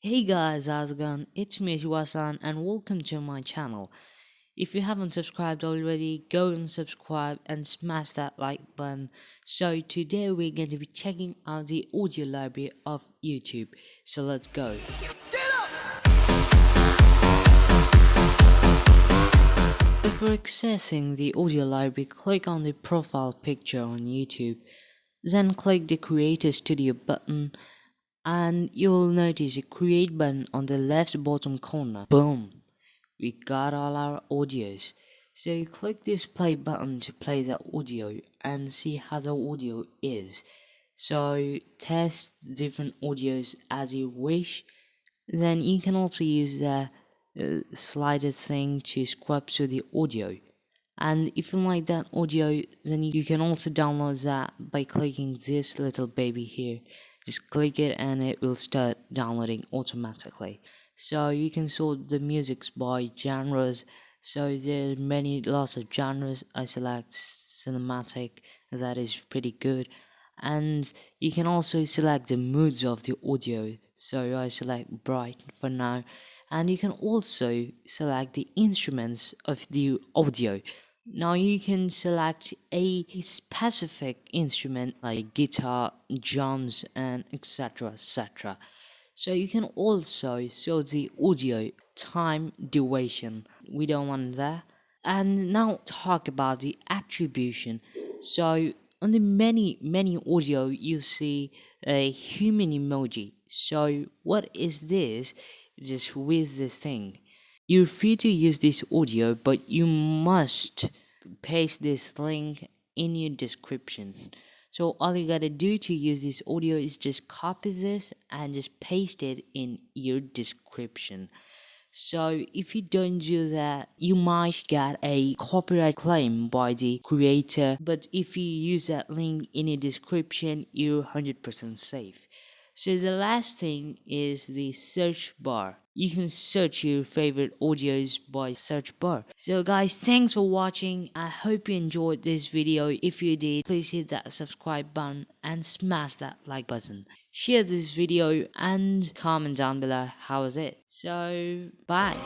Hey guys, how's it going? It's me Shiwasan and welcome to my channel. If you haven't subscribed already, go and subscribe and smash that like button. So today we're going to be checking out the audio library of YouTube. So let's go. Before accessing the audio library, click on the profile picture on YouTube. Then click the Creator Studio button and you'll notice a create button on the left bottom corner. Boom, we got all our audios. So you click this play button to play the audio and see how the audio is. So test different audios as you wish. Then you can also use the slider thing to scrub through the audio. And if you like that audio, then you can also download that by clicking this little baby here. Just click it and it will start downloading automatically. So you can sort the musics by genres. So there are lots of genres. I select cinematic, that is pretty good. And you can also select the moods of the audio. So I select bright for now. And you can also select the instruments of the audio. Now you can select a specific instrument like guitar, drums, and etc. So you can also show the audio time duration. We don't want that. And now talk about the attribution. So on the many audio you see a human emoji. So what is this? Just with this thing. You're free to use this audio, but you must paste this link in your description. So all you gotta do to use this audio is just copy this and just paste it in your description. So if you don't do that, you might get a copyright claim by the creator, but if you use that link in your description, you're 100% safe. So the last thing is the search bar. You can search your favorite audios by search bar. So guys, thanks for watching. I hope you enjoyed this video. If you did, please hit that subscribe button and smash that like button. Share this video and comment down below how was it. So bye.